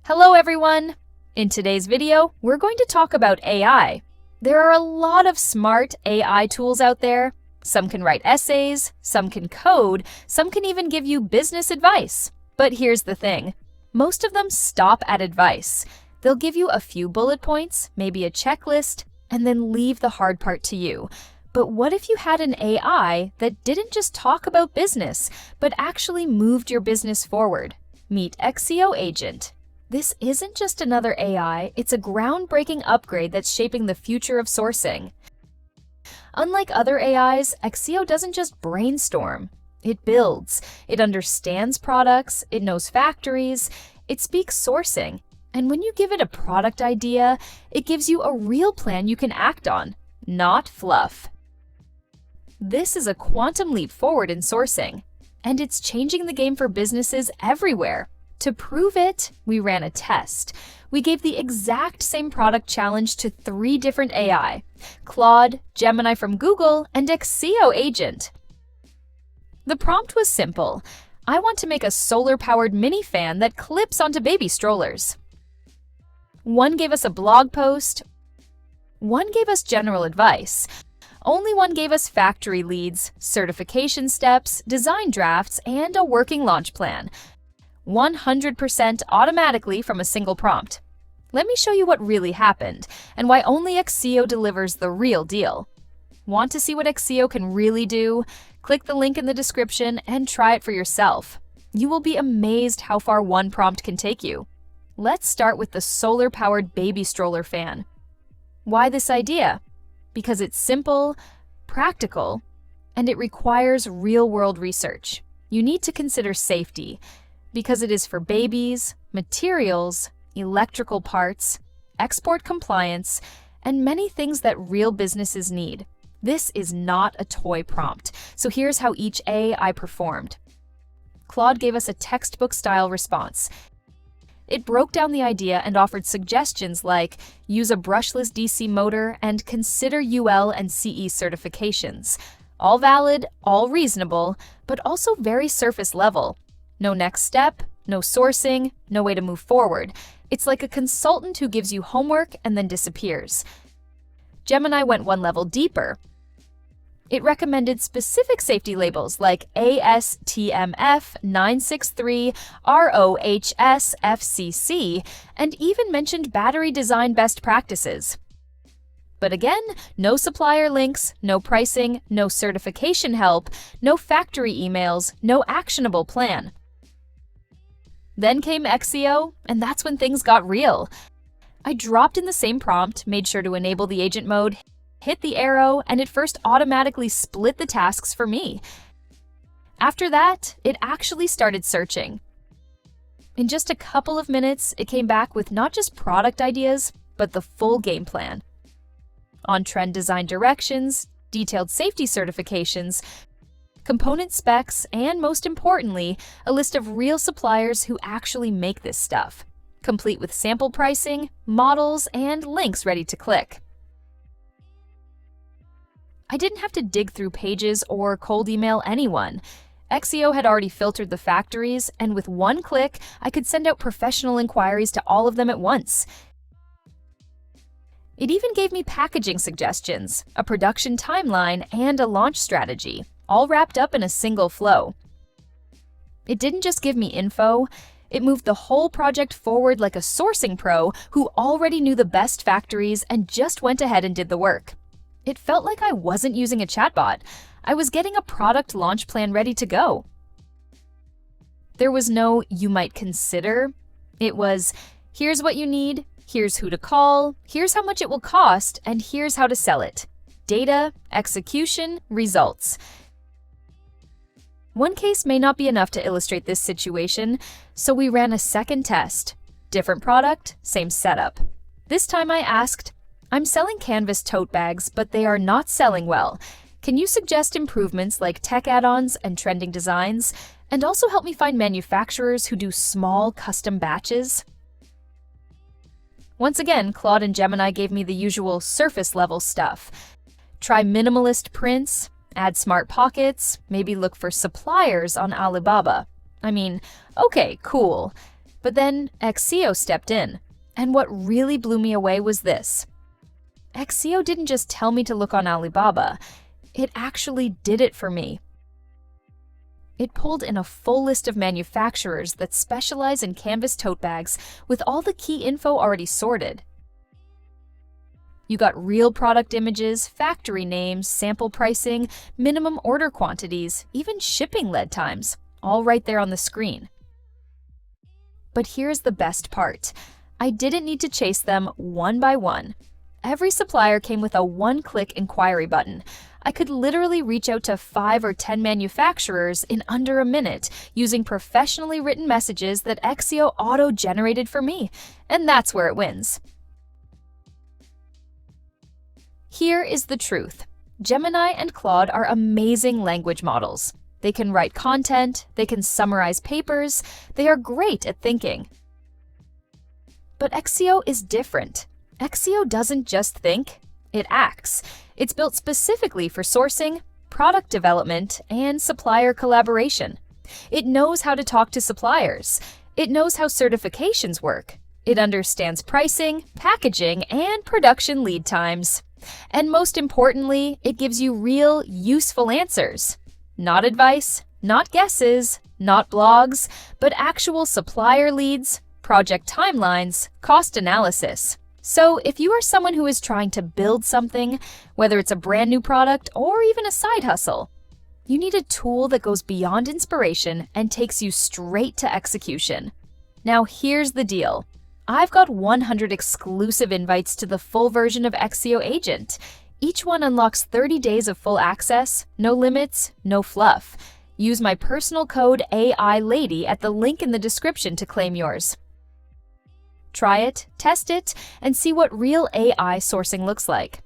Hello everyone! In today's video, we're going to talk about AI. There are a lot of smart AI tools out there. Some can write essays, some can code, some can even give you business advice. But here's the thing, most of them stop at advice. They'll give you a few bullet points, maybe a checklist, and then leave the hard part to you. But what if you had an AI that didn't just talk about business, but actually moved your business forward? Meet Accio Agent. This isn't just another AI, it's a groundbreaking upgrade that's shaping the future of sourcing. Unlike other AIs, Accio doesn't just brainstorm. It builds. It understands products, it knows factories, it speaks sourcing. And when you give it a product idea, it gives you a real plan you can act on, not fluff. This is a quantum leap forward in sourcing, and it's changing the game for businesses everywhere. To prove it, we ran a test. We gave the exact same product challenge to 3 different AI: Claude, Gemini from Google, and Accio Agent. The prompt was simple. I want to make a solar-powered mini fan that clips onto baby strollers. One gave us a blog post. One gave us general advice. Only one gave us factory leads, certification steps, design drafts, and a working launch plan. 100% automatically from a single prompt. Let me show you what really happened and why only Accio delivers the real deal. Want to see what Accio can really do? Click the link in the description and try it for yourself. You will be amazed how far one prompt can take you. Let's start with the solar-powered baby stroller fan. Why this idea? Because it's simple, practical, and it requires real-world research. You need to consider safety, because it is for babies, materials, electrical parts, export compliance, and many things that real businesses need. This is not a toy prompt, so here's how each AI performed. Claude gave us a textbook-style response. It broke down the idea and offered suggestions like use a brushless DC motor and consider UL and CE certifications. All valid, all reasonable, but also very surface level. No next step, no sourcing, no way to move forward. It's like a consultant who gives you homework and then disappears. Gemini went one level deeper. It recommended specific safety labels like ASTMF 963 ROHS FCC and even mentioned battery design best practices. But again, no supplier links, no pricing, no certification help, no factory emails, no actionable plan. Then came Accio, and that's when things got real. I dropped in the same prompt, made sure to enable the agent mode, hit the arrow, and it first automatically split the tasks for me. After that, it actually started searching. In just a couple of minutes, it came back with not just product ideas, but the full game plan. On-trend design directions, detailed safety certifications, component specs, and most importantly, a list of real suppliers who actually make this stuff, complete with sample pricing, models, and links ready to click. I didn't have to dig through pages or cold email anyone. Accio had already filtered the factories, and with one click, I could send out professional inquiries to all of them at once. It even gave me packaging suggestions, a production timeline, and a launch strategy, all wrapped up in a single flow. It didn't just give me info, it moved the whole project forward like a sourcing pro who already knew the best factories and just went ahead and did the work. It felt like I wasn't using a chatbot. I was getting a product launch plan ready to go. There was no "you might consider." It was, here's what you need, here's who to call, here's how much it will cost, and here's how to sell it. Data, execution, results. One case may not be enough to illustrate this situation, so we ran a second test. Different product, same setup. This time I asked, I'm selling canvas tote bags, but they are not selling well. Can you suggest improvements like tech add-ons and trending designs, and also help me find manufacturers who do small custom batches? Once again, Claude and Gemini gave me the usual surface-level stuff. Try minimalist prints, add smart pockets, maybe look for suppliers on Alibaba. I mean, okay, cool. But then Exio stepped in. And what really blew me away was this. Exio didn't just tell me to look on Alibaba. It actually did it for me. It pulled in a full list of manufacturers that specialize in canvas tote bags with all the key info already sorted. You got real product images, factory names, sample pricing, minimum order quantities, even shipping lead times, all right there on the screen. But here's the best part. I didn't need to chase them one by one. Every supplier came with a one-click inquiry button. I could literally reach out to 5 or 10 manufacturers in under a minute using professionally written messages that Exio auto-generated for me, and that's where it wins. Here is the truth. Gemini and Claude are amazing language models. They can write content, they can summarize papers, they are great at thinking. But Exio is different. Exio doesn't just think, it acts. It's built specifically for sourcing, product development, and supplier collaboration. It knows how to talk to suppliers. It knows how certifications work. It understands pricing, packaging, and production lead times. And most importantly, it gives you real, useful answers. Not advice, not guesses, not blogs, but actual supplier leads, project timelines, cost analysis. So if you are someone who is trying to build something, whether it's a brand new product or even a side hustle, you need a tool that goes beyond inspiration and takes you straight to execution. Now here's the deal. I've got 100 exclusive invites to the full version of Accio Agent. Each one unlocks 30 days of full access, no limits, no fluff. Use my personal code AI-lady at the link in the description to claim yours. Try it, test it, and see what real AI sourcing looks like.